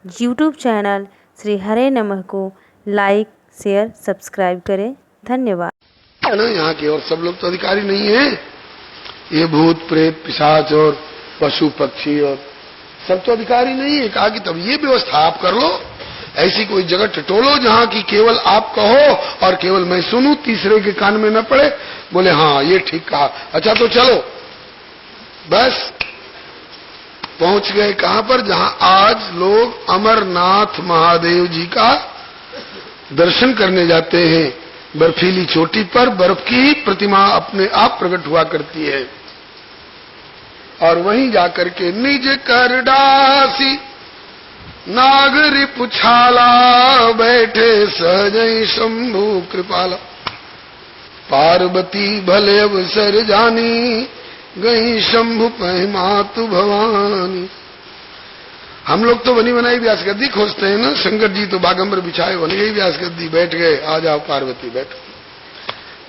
YouTube channel Shri हरे नमः को like share subscribe करें। धन्यवाद। यहाँ के और सब लोग तो अधिकारी नहीं है, ये भूत प्रेत पिशाच और पशु पक्षी और सब तो अधिकारी नहीं है। कहा कि तब ये व्यवस्था आप कर लो, ऐसी कोई जगह टटोलो जहाँ की केवल आप कहो और केवल मैं सुनूं, तीसरे के कान में न पड़े। बोले हाँ ये ठीक कहा, अच्छा तो चलो। बस पहुंच गए कहां पर, जहां आज लोग अमरनाथ महादेव जी का दर्शन करने जाते हैं। बर्फीली चोटी पर बर्फ की प्रतिमा अपने आप प्रकट हुआ करती है और वहीं जाकर के निज कर डासी नागरी पुछाला, बैठे सहजई शंभु कृपाला। पार्वती भले अवसर जानी, गई शंभु पहमातु भवानी। हम लोग तो बनी बनाई व्यास गद्दी खोजते हैं ना, शंकर जी तो बागंबर बिछाए बन गई व्यास गद्दी, बैठ गए। आ जाओ पार्वती बैठो।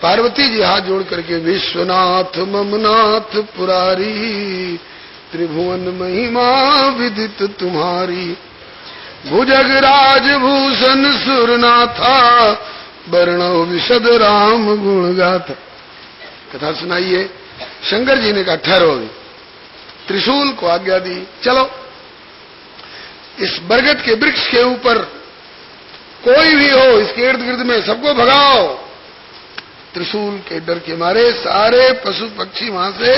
पार्वती जी हाथ जोड़ करके विश्वनाथ ममनाथ पुरारी, त्रिभुवन महिमा विदित तुम्हारी। भुजग राज भूषण सुरनाथा, वर्णो विशद राम गुण गाथा। कथा सुनाइए। शंकर जी ने कहा ठहरो। त्रिशूल को आज्ञा दी, चलो इस बरगद के वृक्ष के ऊपर कोई भी हो, इसके इर्द गिर्द में सबको भगाओ। त्रिशूल के डर के मारे सारे पशु पक्षी वहां से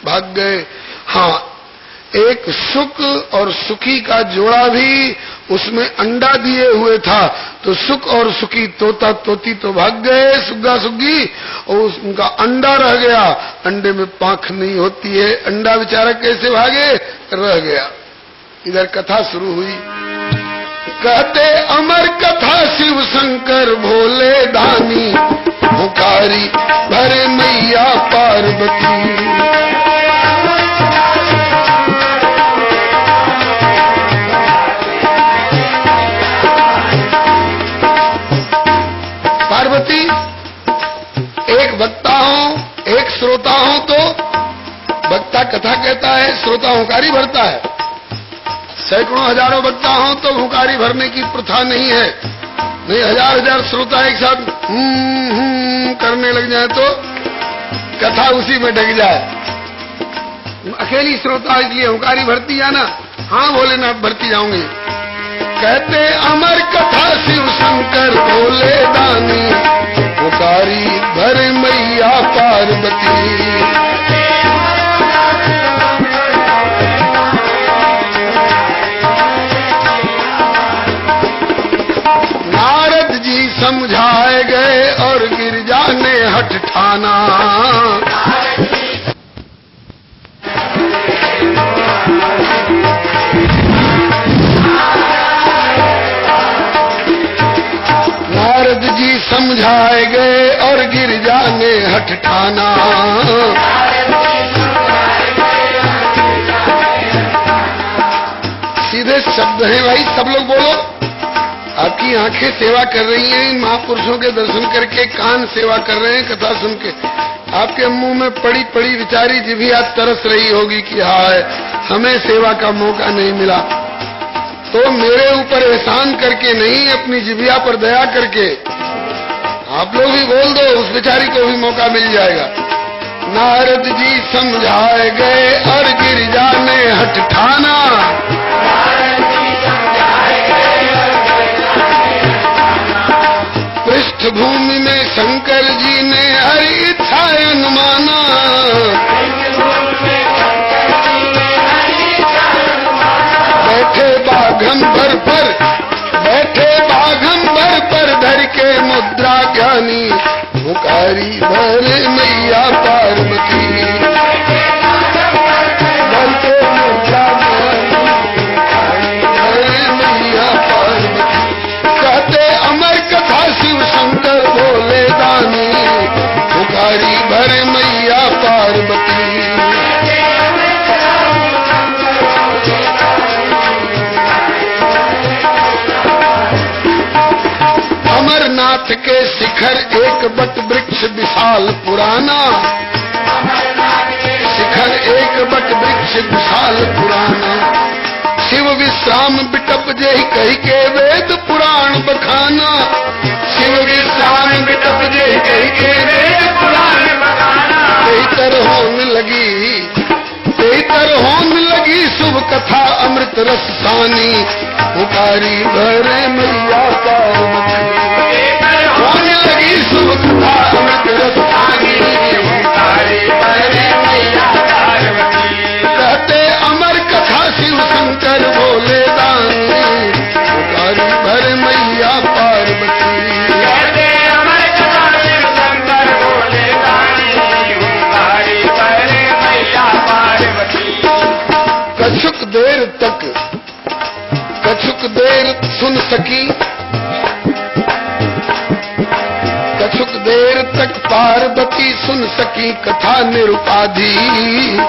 भाग गए। हाँ, एक सुक और सुखी का जोड़ा भी उसमें अंडा दिए हुए था, तो सुक और सुखी तोता तोती तो भाग गए, सुग्गा सुग्गी, और उनका अंडा रह गया। अंडे में पांख नहीं होती है, अंडा बेचारा कैसे भागे, रह गया। इधर कथा शुरू हुई। कहते अमर कथा शिव शंकर भोले दानी, पुकारी भरे मैया पार्वती। पार्वती एक वक्ता हो एक श्रोता हो, तो वक्ता कथा कहता है, श्रोता हुंकारी भरता है। सैकड़ों हजारों वक्ता हो तो हुंकारी भरने की प्रथा नहीं है। नहीं, हजार हजार श्रोता एक साथ करने लग जाए तो कथा उसी में ढक जाए। अकेली श्रोता इसलिए हुंकारी भरती है ना। हाँ भोलेनाथ भरती जाऊंगी। कहते अमर कथा शिव शंकर भोले दानी, पुकारी भर मैया पार्वती। नारद जी समझाए गए और गिरजा ने हठ ठाना। नारद जी समझाए गए और गिरजा ने हठ ठाना। सीधे शब्द हैं भाई, सब लोग बोलो। आपकी आंखें सेवा कर रही हैं इन महापुरुषों के दर्शन करके, कान सेवा कर रहे हैं कथा सुन के। आपके मुंह में पड़ी पड़ी विचारी जिभिया तरस रही होगी कि हाय हमें सेवा का मौका नहीं मिला। तो मेरे ऊपर एहसान करके नहीं, अपनी जिभिया पर दया करके आप लोग भी बोल दो, उस बेचारी को भी मौका मिल जाएगा। नारद जी समझाए गए और गिरिजा ने हठ ठाना। पृष्ठभूमि में शंकर जी ने हरि इच्छा अनुमाना। बैठे बाघंबर पर, बैठे बाघंबर पर धर के मुद्रा ज्ञानी, पुकारी भरे मैया पार्वती। धर के मुद्रा भरे मैया पार्वती। कहते अमर कथा शिव शंकर भोले दानी, पुकारी भरे मैया पार्वती। अमरनाथ के शिखर एक बट वृक्ष विशाल पुराना। शिखर एक बट वृक्ष विशाल पुराना। शिव विश्राम बिटप जय कही के वेद पुराण बखाना। शिव विश्राम बिटप जय कही के वेद पुराण बखाना। बेहतर होने लगी शुभ कथा अमृत रस सानी। पुकारी भरे मैया पार्वती। होने लगी शुभ कथा अमृत रस सानी। पुकारी भरे मैया पार्वती। कहते अमर कथा शिव शंकर भोले दानी। पुकारी भरे मैया पार्वती। कहते अमर कथा शिव शंकर भोले दानी। पुकारी भरे मैया पार्वती। कछुक देर सुन सकी। कछुक देर तक पार्वती सुन सकी कथा निरुपाधि।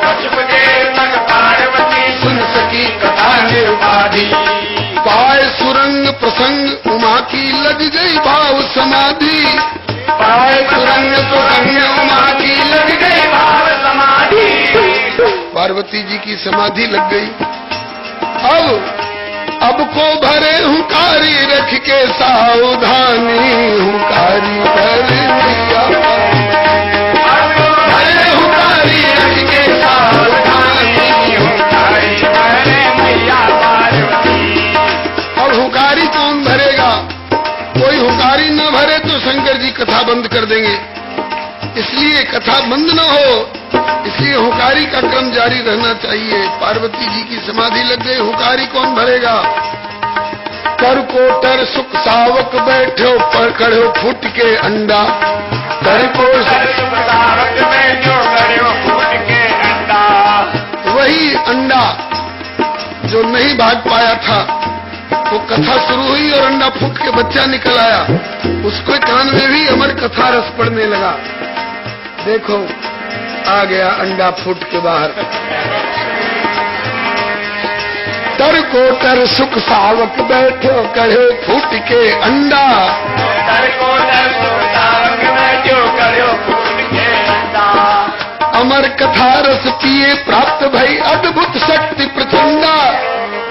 कछुक देर तक पार्वती सुन सकी कथा निरुपाधि। पाए सुरंग प्रसंग उमा की लग गई भाव समाधि। पाए सुरंग प्रसंग उमा की लग गई भाव समाधि। पार्वती जी की समाधि लग गई। अब को भरे हुकारी रख के सावधानी। हुकारी भरे मैया भरे हुकारी रख के सावधानी। हुकारी भरे मैया पार्वती। अब हुकारी कौन भरेगा? कोई हुकारी न भरे तो शंकर जी कथा बंद कर देंगे। इसलिए कथा बंद न हो, इसलिए हुकारी का क्रम जारी रहना चाहिए। पार्वती जी की समाधि लग गई, हुकारी कौन भरेगा? कर कोटर सुख सावक बैठो पर खड़ो फुट के अंडा। कर कोटर सुख सावक बैठो खड़ो फुट के अंडा। वही अंडा जो नहीं भाग पाया था, वो कथा शुरू हुई और अंडा फूट के बच्चा निकल आया। उसके कान में भी अमर कथा रस पड़ने लगा। देखो आ गया अंडा फूट के बाहर। तर को तर सुख सावक बैठो कहे फूट के अंडा। तर को तर सुख सावक बैठो कहे फूट के अंडा। अमर कथा रस पिए प्राप्त भई अद्भुत शक्ति प्रचंडा।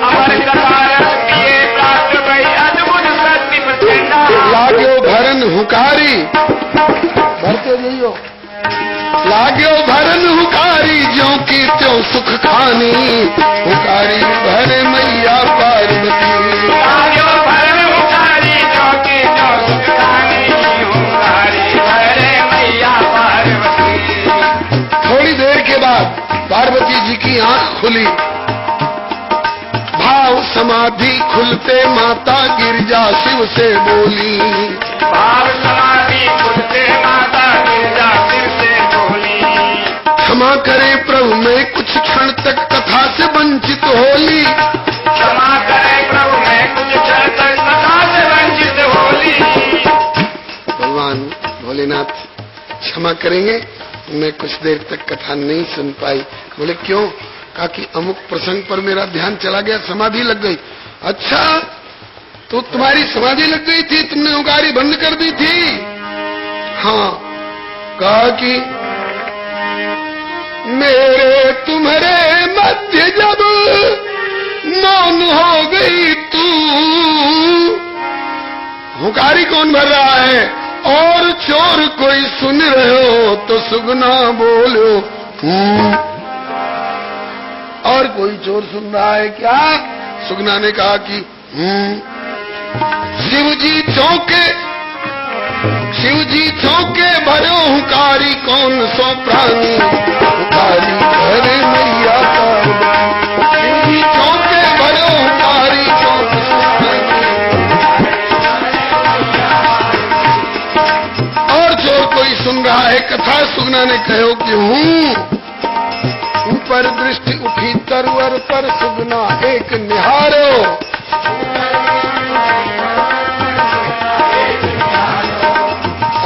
अमर कथा रस पिए प्राप्त भई अद्भुत शक्ति प्रचंडा। लाग्यो भरन हुकारी भरते जइयो। लाग्यो भरन हुकारी ज्यों की त्यों सुख खानी। हुकारी भरे मैया पार्वती। लाग्यो भरन हुकारी ज्यों की त्यों सुख खानी। हुकारी भरे मैया पार्वती। थोड़ी देर के बाद पार्वती जी की आंख खुली। भाव समाधि खुलते माता गिरजा शिव से बोली। भाव समाधि खुलते माता गिरजा शिव से बोली। क्षमा करे प्रभु मैं कुछ क्षण तक कथा से वंचित होली। क्षमा करे प्रभु मैं कुछ क्षण तक कथा से वंचित होली। भगवान भोलेनाथ क्षमा करेंगे, मैं कुछ देर तक कथा नहीं सुन पाई। बोले क्यों? कहा कि अमुक प्रसंग पर मेरा ध्यान चला गया, समाधि लग गई। अच्छा तो तुम्हारी समाधि लग गई थी, तुमने हुकारी बंद कर दी थी? हाँ। कहा कि मेरे तुम्हारे मध्य जब मौन हो गई तू। हुकारी कौन भर रहा है? और चोर कोई सुन रहे हो तो सुगना बोलो। और कोई चोर सुन रहा है क्या? सुगना ने कहा कि शिव जी चौके भरो हुकारी कौन सो प्राणी। हुकारी भरे मैया पार्वती। शिव जी चौके भरो हुकारी कौन सो प्राणी। और चोर कोई सुन रहा है कथा। सुगना ने कहो कि हूँ। ऊपर दृष्टि उठी तरवर पर सुगना एक निहारो।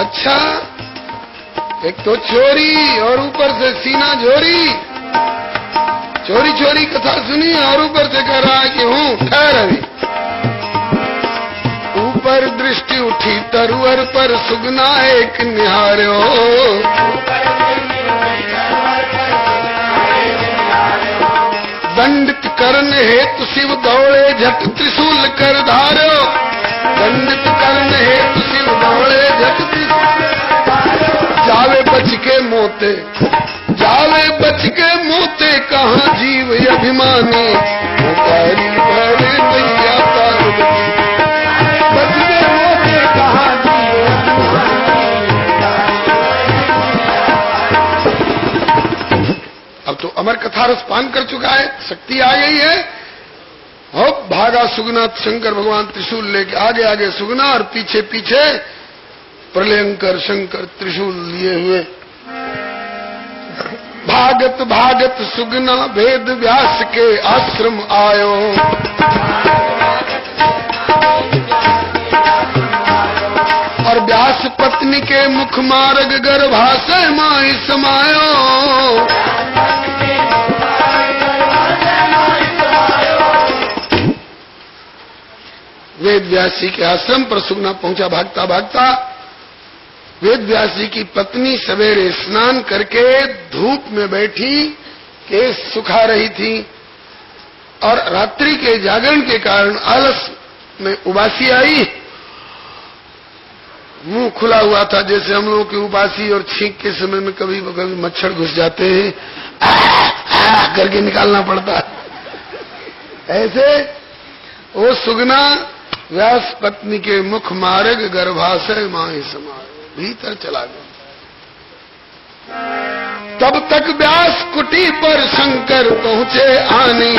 अच्छा एक तो चोरी और ऊपर से सीना झोरी। चोरी चोरी कथा सुनी और ऊपर से कह रहा है कि हूँ। ठहर अभी। ऊपर दृष्टि उठी तरवर पर सुगना एक निहारो। दंडित करन हेतु शिव दौड़े झट त्रिशूल कर धारो, दंडित करन हेतु शिव दौड़े झट त्रिशूल जावे बच के मोते, जावे बच के मोते कहाँ जीव अभिमानी, पुकारी भरे मैया पार्वती, बच के मोते कहाँ जीव अभिमानी। अब तो अमर कथा रस पान कर चुका है, शक्ति आ गई है। अब भागा सुगना, शंकर भगवान त्रिशूल लेके आगे आगे सुगना और पीछे पीछे प्रलयंकर शंकर त्रिशूल लिए हुए। भागत भागत सुगना वेद व्यास के आश्रम आयो, और व्यास पत्नी के मुख मार्ग गर्भाशय माई समायो, वेद व्यास जी के आश्रम पर सुगना पहुंचा भागता भागता। वेद व्यास जी की पत्नी सवेरे स्नान करके धूप में बैठी केस सुखा रही थी, और रात्रि के जागरण के कारण आलस में उबासी आई। मुंह खुला हुआ था, जैसे हम लोगों की उबासी और छींक के समय में कभी कभी मच्छर घुस जाते हैं, करके निकालना पड़ता है। ऐसे वो सुगना व्यास पत्नी के मुख मार्ग गर्भाशय माए समाये भीतर चला गया। तब तक व्यास कुटी पर शंकर पहुंचे आने,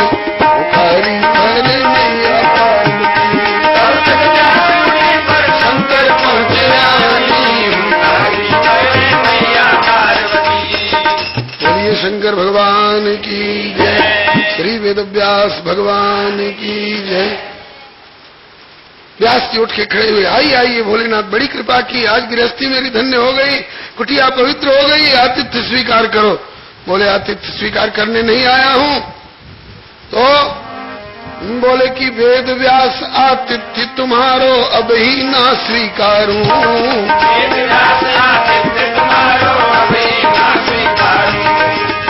पुकारी भरे मैया पार्वती, तब तक व्यास कुटी पर शंकर पहुंचे आने, पुकारी भरे मैया पार्वती। बोलिए शंकर भगवान की जय, श्री वेद व्यास भगवान की जय। व्यास जी उठ के खड़े हुए, आइए भोलेनाथ, बड़ी कृपा की, आज गृहस्थी मेरी धन्य हो गई, कुटिया पवित्र हो गई, आतिथ्य स्वीकार करो। बोले आतिथ्य स्वीकार करने नहीं आया हूं। तो बोले कि वेद व्यास आतिथ्य तुम्हारो अब ही ना स्वीकारूं, वेद व्यास आतिथ्य तुम्हारो अब ही ना स्वीकारूं,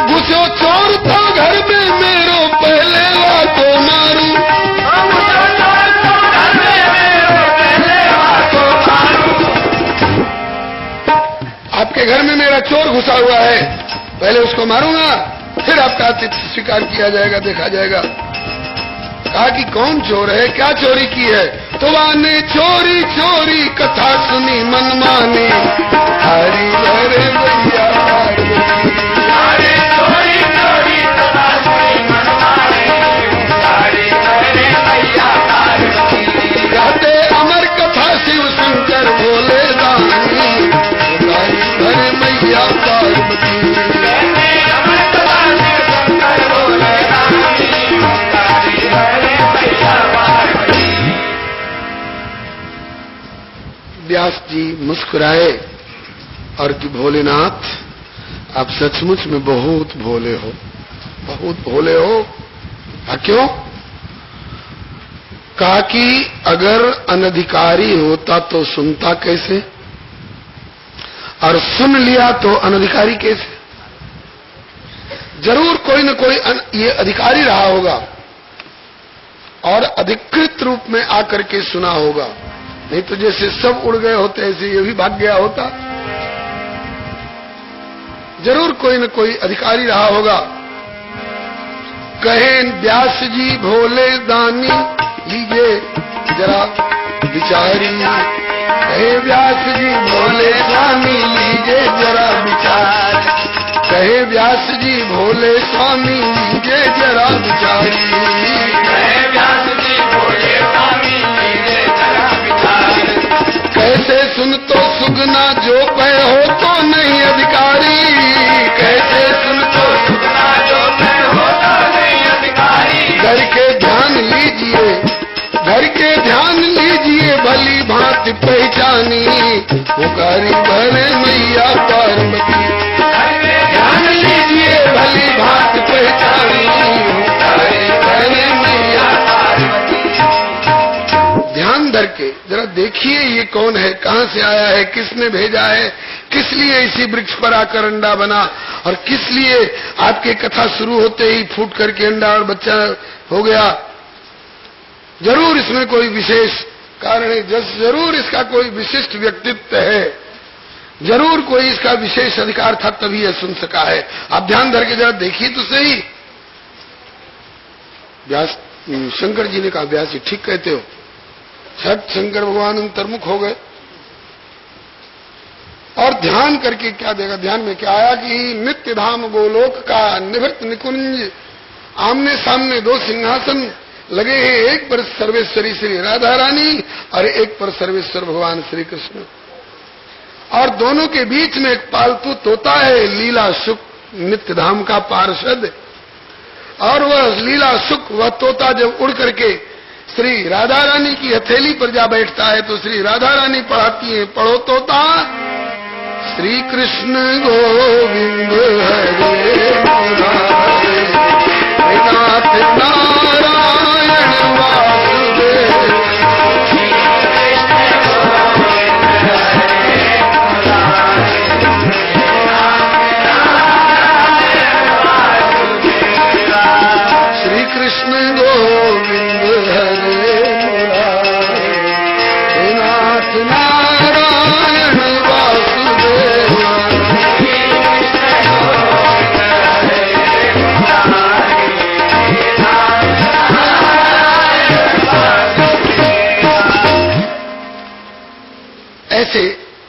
घुसो चोर था घर में मेरो पहले लातो मारूं, आपके घर में मेरा चोर घुसा हुआ है, पहले उसको मारूंगा, फिर आपका आतिथ्य स्वीकार किया जाएगा, देखा जाएगा। कहा कि कौन चोर है, क्या चोरी की है? तो आने चोरी चोरी कथा सुनी मन माने, हरी हरे भैया पार्वती, चोरी चोरी कथा सुनी मन माने, हरी हरे भैया पार्वती, कहते अमर कथा शिव शंकर भोले दानी, हरे मैया पार्वती, व्यास जी मुस्कुराए और कि भोलेनाथ आप सचमुच में बहुत भोले हो, बहुत भोले हो। क्यों? कहा कि अगर अनधिकारी होता तो सुनता कैसे, और सुन लिया तो अनधिकारी कैसे? जरूर कोई न कोई ये अधिकारी रहा होगा और अधिकृत रूप में आकर के सुना होगा, नहीं तो जैसे सब उड़ गए होते ऐसे ये भी भाग गया होता। जरूर कोई न कोई अधिकारी रहा होगा। कहे व्यास जी भोले दानी लीजिए जरा विचारी, कहे व्यास जी भोले स्वामी लीजिए जरा विचार, कहे व्यास जी भोले स्वामी लीजिए जरा विचारी, कहे व्यास जी भोले स्वामी लीजिए जरा विचार, कैसे सुन तो सुगना जो पै हो तो नहीं अधिकारी, कैसे सुन तो सुगना जो पै हो तो नहीं अधिकारी, घर के ध्यान लीजिए, घर के ध्यान लीजिए भली भांति पहचानी, पुकारी भरे मैया पार्वती, ध्यान लीजिए भली भांति पहचानी, पुकारी भरे मैया पार्वती। ध्यान धर के जरा देखिए ये कौन है, कहां से आया है, किसने भेजा है, किस लिए इसी वृक्ष पर आकर अंडा बना, और किस लिए आपकी कथा शुरू होते ही फूट करके अंडा और बच्चा हो गया। जरूर इसमें कोई विशेष कारण है, जरूर इसका कोई विशिष्ट व्यक्तित्व है, जरूर कोई इसका विशेष अधिकार था, तभी यह सुन सका है। आप ध्यान धर के जरा देखिए तो सही। व्यास शंकर जी ने कहा, व्यास जी ठीक कहते हो। छठ शंकर भगवान अंतर्मुख हो गए और ध्यान करके क्या देखा, ध्यान में क्या आया कि नित्य धाम गोलोक का निवृत्त निकुंज, आमने सामने दो सिंहासन लगे हैं, एक पर सर्वेश्वरी श्री राधा रानी और एक पर सर्वेश्वर भगवान श्री कृष्ण, और दोनों के बीच में एक पालतू तोता है, लीला सुख नित्य धाम का पार्षद। और वह लीला सुख, वह तोता जब उड़ करके श्री राधा रानी की हथेली पर जा बैठता है तो श्री राधा रानी पढ़ाती है, पढ़ो तोता, श्री कृष्ण गोविंद हरे मुरारे, नाथ नारायण वासुदेव। श्री कृष्ण गोविंद हरे मुरारे, नाथ नारायण वासुदेव। ऐसे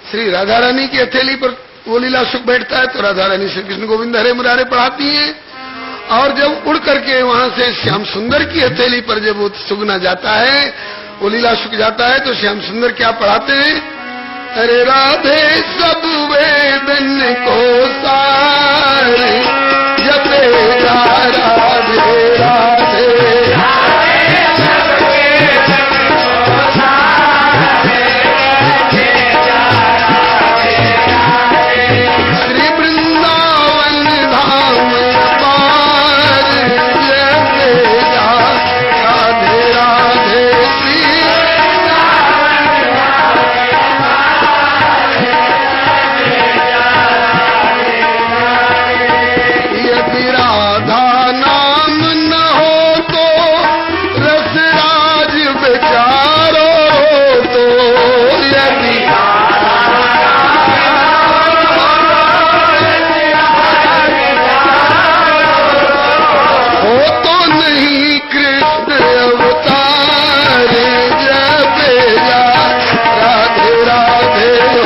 श्री राधा रानी की हथेली पर वो लीला सुख बैठता है तो राधा रानी श्री कृष्ण गोविंद हरे मुरारे पढ़ाती हैं, और जब उड़ करके वहां से श्याम सुंदर की हथेली पर जब वो सुगना जाता है, वो लीला सुख जाता है, तो श्याम सुंदर क्या पढ़ाते हैं, अरे राधे सब वेदन को सारे जपेगा राधे राधे। श्री वृंदावन धाम पार जपेगा राधे राधे। श्री यदि राधा नाम न हो तो रसराज बेचारो तो, यदि हो तो नहीं कृष्ण अवतार जपेगा राधे राधे। हो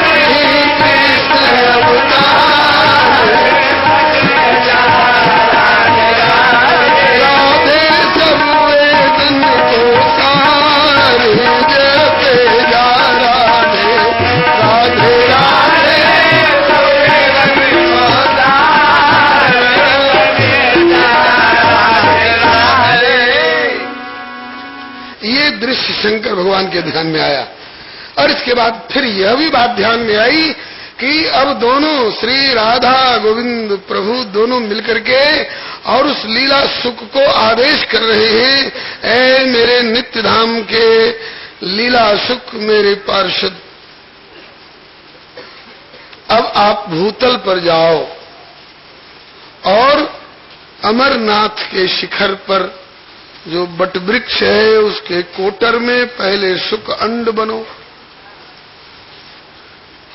नहीं कृष्ण अवतार राधे सब वेदन को सार जपेगा राधे राधे राधे। ये दृश्य शंकर भगवान के ध्यान में आया, और इसके बाद फिर यह भी बात ध्यान में आई कि अब दोनों श्री राधा गोविंद प्रभु दोनों मिलकर के और उस लीला सुख को आदेश कर रहे हैं, ऐ मेरे नित्य धाम के लीला सुख मेरे पार्षद, अब आप भूतल पर जाओ और अमरनाथ के शिखर पर जो बटवृक्ष है उसके कोटर में पहले सुख अंड बनो,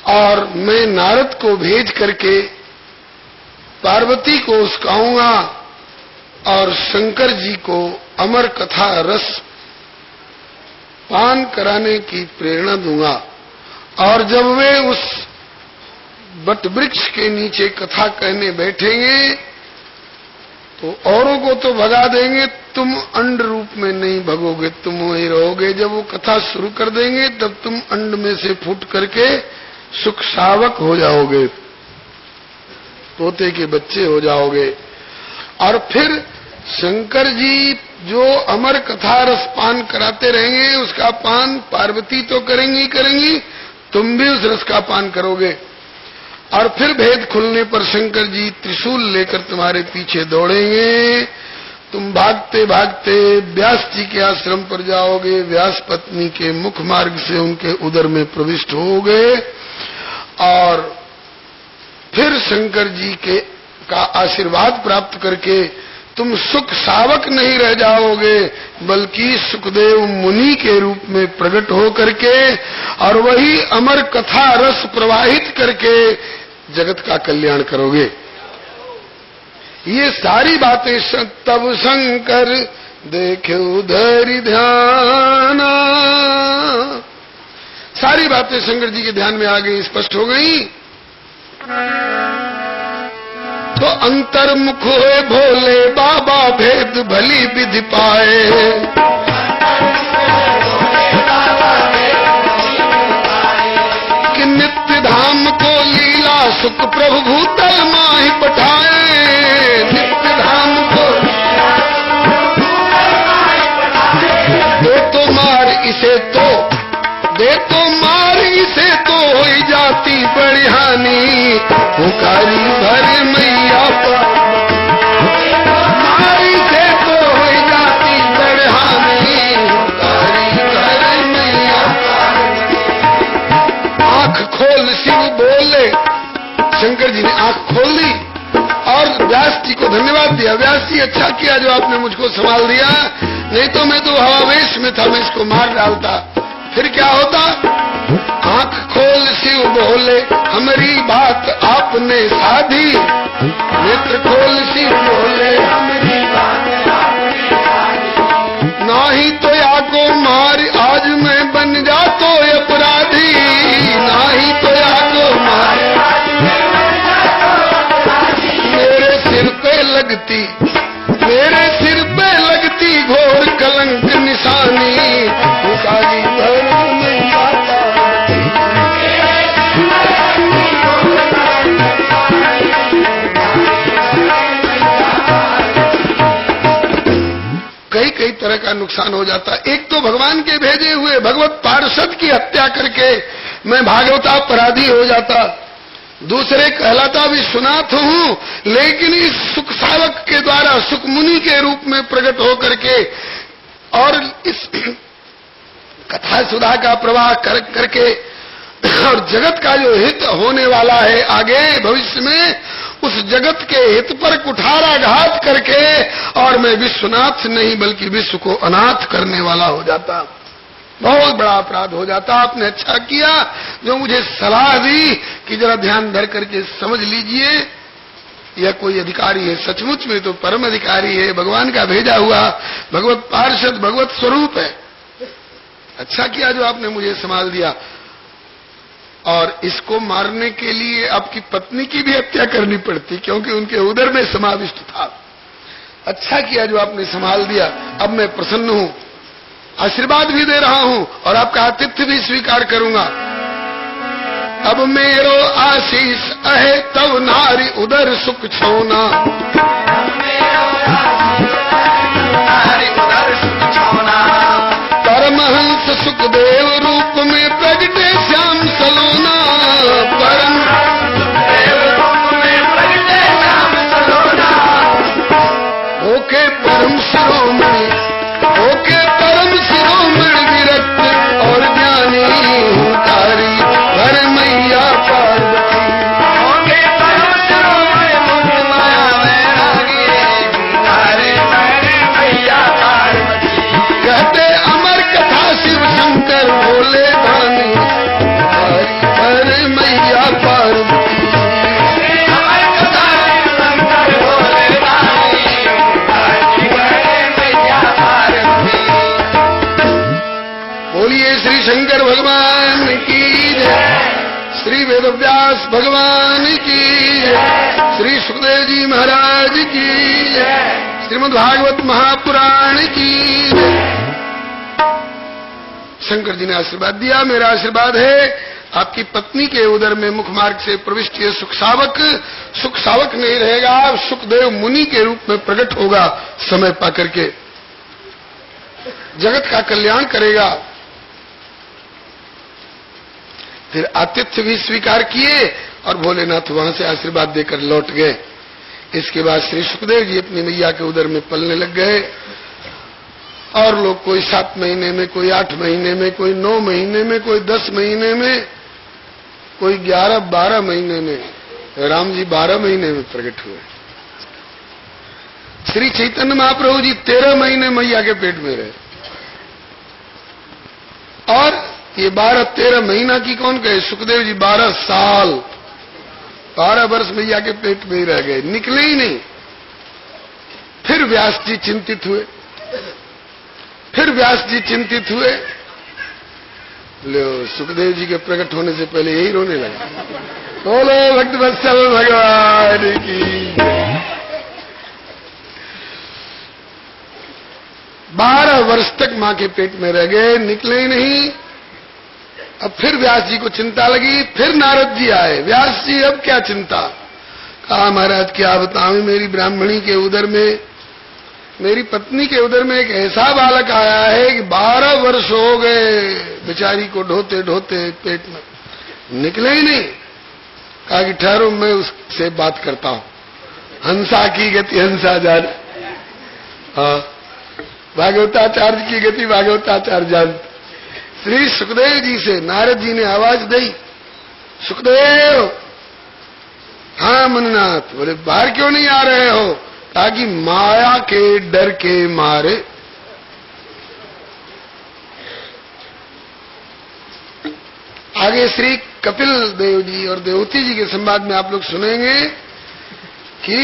और मैं नारद को भेज करके पार्वती को उसकाऊंगा और शंकर जी को अमर कथा रस पान कराने की प्रेरणा दूंगा, और जब वे उस बटवृक्ष के नीचे कथा कहने बैठेंगे तो औरों को तो भगा देंगे, तुम अंड रूप में नहीं भगोगे, तुम वहीं रहोगे। जब वो कथा शुरू कर देंगे तब तुम अंड में से फूट करके सुख शावक हो जाओगे, तोते के बच्चे हो जाओगे, और फिर शंकर जी जो अमर कथा रस पान कराते रहेंगे उसका पान पार्वती तो करेंगी करेंगी, तुम भी उस रस का पान करोगे, और फिर भेद खुलने पर शंकर जी त्रिशूल लेकर तुम्हारे पीछे दौड़ेंगे, तुम भागते भागते व्यास जी के आश्रम पर जाओगे, व्यास पत्नी के मुख मार्ग से उनके उदर में प्रविष्ट होगे, और फिर शंकर जी के का आशीर्वाद प्राप्त करके तुम सुख सावक नहीं रह जाओगे, बल्कि सुखदेव मुनि के रूप में प्रकट हो करके और वही अमर कथा रस प्रवाहित करके जगत का कल्याण करोगे। ये सारी बातें तब शंकर देखे उधर ध्यान, सारी बातें शंकर जी के ध्यान में आ गई, स्पष्ट हो गई। तो अंतर्मुख हुए भोले बाबा भेद भली विधि पाए, कि नित्य धाम को लीला सुख प्रभु भूतल माहि पठाए, नित्य धाम को दे तो मार इसे तो, दे तो मार इसे तो हो जाती बड़ी हानि, पुकारी भर मैया मारी से तो हो जाती बड़ी हानि, पुकारी भर मैया। आंख खोल शिव बोले, शंकर जी ने आंख खोल दी और व्यास जी को धन्यवाद दिया। व्यास जी अच्छा किया जो आपने मुझको संभाल दिया, नहीं तो मैं तो हवावेश में था, मैं इसको मार डालता, फिर क्या होता। आंख खोल शिव बोले हमारी बात आपने साधी, नेत्र खोल शिव बोले हमारी बात आपने साधी, नाही तो या को मार आज मैं बन जा तो अपराधी, नाही तो या को मार मेरे सिर पे लगती, मेरे सिर पे लगती घोर कलंक निशानी, पुकारी भर मैया कई कई तरह का नुकसान हो जाता। एक तो भगवान के भेजे हुए भगवत पार्षद की हत्या करके मैं भागवतापराधी हो जाता, दूसरे कहलाता विश्वनाथ हूं, लेकिन इस सुख सावक के द्वारा सुख मुनि के रूप में प्रकट हो करके और इस कथा सुधा का प्रवाह करके और जगत का जो हित होने वाला है आगे भविष्य में, उस जगत के हित पर कुठाराघात करके और मैं विश्वनाथ नहीं बल्कि विश्व को अनाथ करने वाला हो जाता, बहुत बड़ा अपराध हो जाता। आपने अच्छा किया जो मुझे सलाह दी कि जरा ध्यान धर करके समझ लीजिए, यह कोई अधिकारी है, सचमुच में तो परम अधिकारी है, भगवान का भेजा हुआ भगवत पार्षद भगवत स्वरूप है। अच्छा किया जो आपने मुझे संभाल दिया। और इसको मारने के लिए आपकी पत्नी की भी हत्या करनी पड़ती, क्योंकि उनके उदर में समाविष्ट था। अच्छा किया जो आपने संभाल दिया। अब मैं प्रसन्न हूं, आशीर्वाद भी दे रहा हूं और आपका आतिथ्य भी स्वीकार करूंगा। अब मेरो आशीष अहे तब नारी उदर सुख छोना, परमहंस सुखदेव रूप में प्रगटे श्याम सलोना, ओके परम शिरोमणि, ओके परम शिरोमणि विरक्त और ज्ञानी तारी भर मैया पार्वती, ओके परम शिरोमणि माया वैरागी तारे भर मैया पार्वती। कहते अमर कथा शिव शंकर भोले धानी भर मैया पार्वती, अमर कथा शिव शंकर भोले धानी भर मैया पार्वती। बोलिए श्री शंकर भगवान की जय, श्री वेदव्यास भगवान की जय, श्री सुखदेव जी महाराज की जय, श्रीमद् भागवत महापुराण की जय। शंकर जी ने आशीर्वाद दिया। मेरा आशीर्वाद है आपकी पत्नी के उदर में मुख मार्ग से प्रविष्ट ये सुख सावक नहीं रहेगा, सुखदेव मुनि के रूप में प्रकट होगा, समय पाकर के जगत का कल्याण करेगा। फिर आतिथ्य भी स्वीकार किए और भोलेनाथ वहां से आशीर्वाद देकर लौट गए। इसके बाद श्री सुखदेव जी अपनी मैया के उदर में पलने लग गए और लोग कोई 7 महीने में, कोई 8 महीने में, कोई 9 महीने में, कोई 10 महीने में, कोई 11-12 महीने में, राम जी 12 महीने में प्रकट हुए। श्री चैतन्य महाप्रभु जी 13 महीने मैया के पेट में रहे। और ये 12-13 महीना की कौन कहे, सुखदेव जी 12 साल, 12 वर्ष मैया के पेट में ही रह गए, निकले ही नहीं। फिर व्यास जी चिंतित हुए, लो सुखदेव जी के प्रकट होने से पहले यही रोने लगा। बोलो भक्त वत्सल भगवान की। 12 वर्ष तक मां के पेट में रह गए, निकले ही नहीं। अब फिर व्यास जी को चिंता लगी, फिर नारद जी आए। व्यास जी अब क्या चिंता? कहा महाराज क्या बताऊं, मेरी ब्राह्मणी के उदर में, मेरी पत्नी के उदर में एक ऐसा बालक आया है कि 12 वर्ष हो गए बेचारी को ढोते ढोते पेट में, निकले ही नहीं। कहा कि ठहरो मैं उससे बात करता हूं। हंसा की गति हंसा जान, भागवताचार्य की गति भागवताचार्य जान। श्री सुखदेव जी से नारद जी ने आवाज दी, सुखदेव। हाँ मननाथ। बोले बाहर क्यों नहीं आ रहे हो? ताकि माया के डर के मारे। आगे श्री कपिल देव जी और देवती जी के संवाद में आप लोग सुनेंगे कि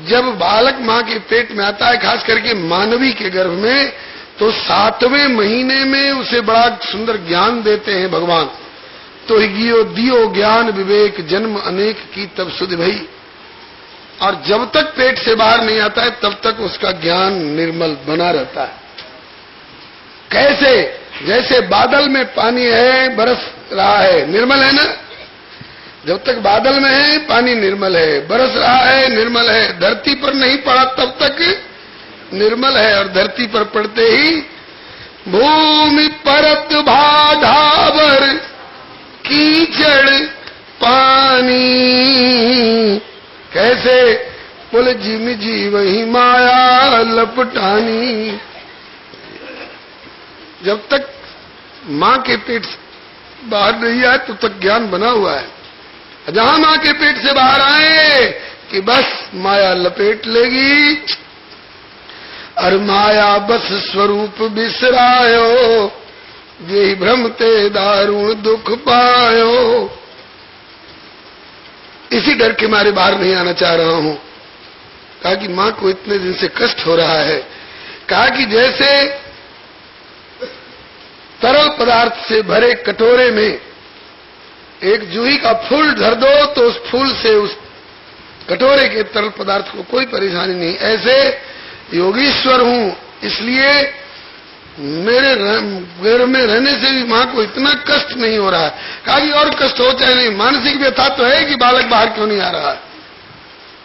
जब बालक मां के पेट में आता है, खास करके मानवी के गर्भ में, तो 7वें महीने में उसे बड़ा सुंदर ज्ञान देते हैं भगवान। तो दियो ज्ञान विवेक जन्म अनेक की तब सुध भई। और जब तक पेट से बाहर नहीं आता है तब तक उसका ज्ञान निर्मल बना रहता है। कैसे? जैसे बादल में पानी है, बरस रहा है, निर्मल है ना। जब तक बादल में है पानी निर्मल है, बरस रहा है निर्मल है। धरती पर नहीं पड़ा तब तक निर्मल है, और धरती पर पड़ते ही भूमि परत भाधावर कीचड़ पानी। कैसे? बोले जिम जी वही माया लपटानी। जब तक मां के पेट से बाहर नहीं आए तब तक ज्ञान बना हुआ है। जहां मां के पेट से बाहर आए कि बस माया लपेट लेगी, और माया बस स्वरूप बिसरायो, यही भ्रमते दारुण दुख पायो। इसी डर के मारे बाहर नहीं आना चाह रहा हूं। कहा कि मां को इतने दिन से कष्ट हो रहा है। कहा कि जैसे तरल पदार्थ से भरे कटोरे में एक जूही का फूल धर दो तो उस फूल से उस कटोरे के तरल पदार्थ को कोई परेशानी नहीं, ऐसे योगीश्वर हूं, इसलिए मेरे घर में रहने से भी मां को इतना कष्ट नहीं हो रहा है। कहा कि और कष्ट हो चाहे नहीं, मानसिक व्यथा तो है कि बालक बाहर क्यों नहीं आ रहा है,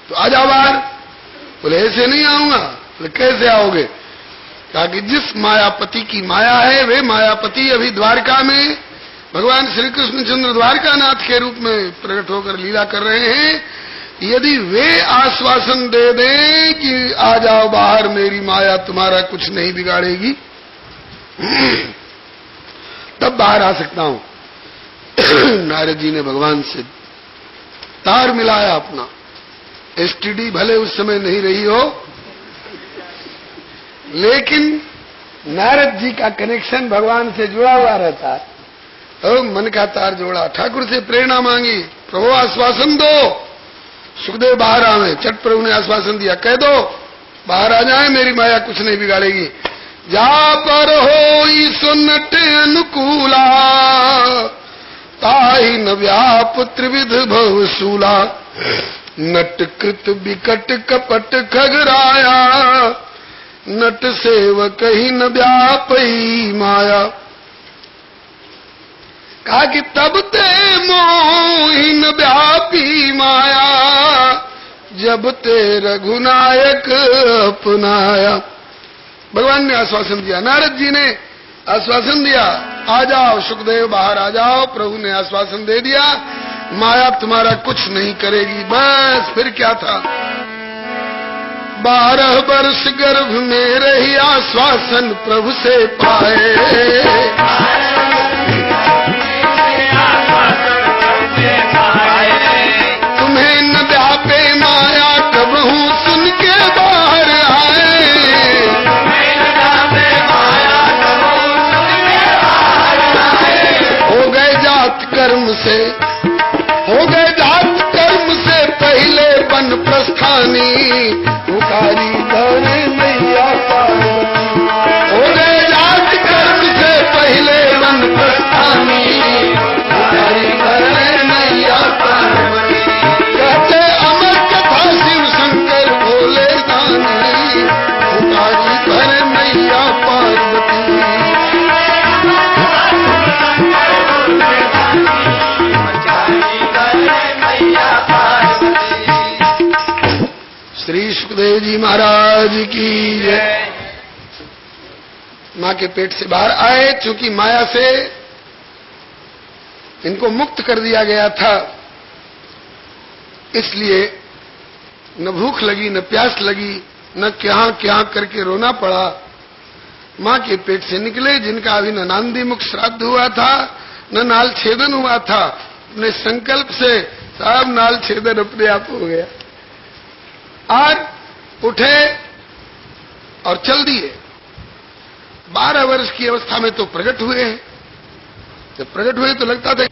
तो आ जाओ बाहर। बोले ऐसे नहीं आऊंगा। बोले कैसे आओगे? कहा कि जिस मायापति की माया है वे मायापति अभी द्वारका में भगवान श्री कृष्णचंद्र द्वारकानाथ के रूप में प्रकट होकर लीला कर रहे हैं। यदि वे आश्वासन दे दें कि आ जाओ बाहर, मेरी माया तुम्हारा कुछ नहीं बिगाड़ेगी, तब बाहर आ सकता हूं। नारद जी ने भगवान से तार मिलाया अपना। एसटीडी भले उस समय नहीं रही हो, लेकिन नारद जी का कनेक्शन भगवान से जुड़ा हुआ रहता है। तो मन का तार जोड़ा, ठाकुर से प्रेरणा मांगी, प्रभु आश्वासन दो सुखदेव बाहर आवे। चट प्रभु ने आश्वासन दिया, कह दो बाहर आ जाए, मेरी माया कुछ नहीं बिगाड़ेगी। जा पर हो सुनट अनुकूला, ताही न व्याप त्रिविध बहुसूला। नट कृत बिकट कपट खगराया, नट सेवक ही न व्यापई माया। कहा कि तब ते मोहिन व्यापी माया, जब ते रघुनायक अपनाया। भगवान ने आश्वासन दिया, नारद जी ने आश्वासन दिया, आ जाओ सुखदेव बाहर आ जाओ। प्रभु ने आश्वासन दे दिया, माया तुम्हारा कुछ नहीं करेगी। बस फिर क्या था, 12 वर्ष गर्भ में रही आश्वासन प्रभु से पाए। कर्म से, हो गए जात कर्म से पहले वन प्रस्थानी, पुकारी करे मैया पार्वती। हो गए जात कर्म से पहले वन प्रस्थानी, पुकारी करे मैया पार्वती। कहते अमर कथा शिव शंकर भोले दानी, पुकारी करे मैया पार्वती। श्री सुखदेव जी महाराज की जय। मां के पेट से बाहर आए, चूंकि माया से इनको मुक्त कर दिया गया था, इसलिए न भूख लगी न प्यास लगी, न क्या क्या करके रोना पड़ा। मां के पेट से निकले जिनका अभी न नांदी मुख श्राद्ध हुआ था न नाल छेदन हुआ था, अपने संकल्प से सब नाल छेदन अपने आप हो गया और उठे और चल दिए। 12 वर्ष की अवस्था में तो प्रकट हुए हैं। जब प्रकट हुए तो लगता था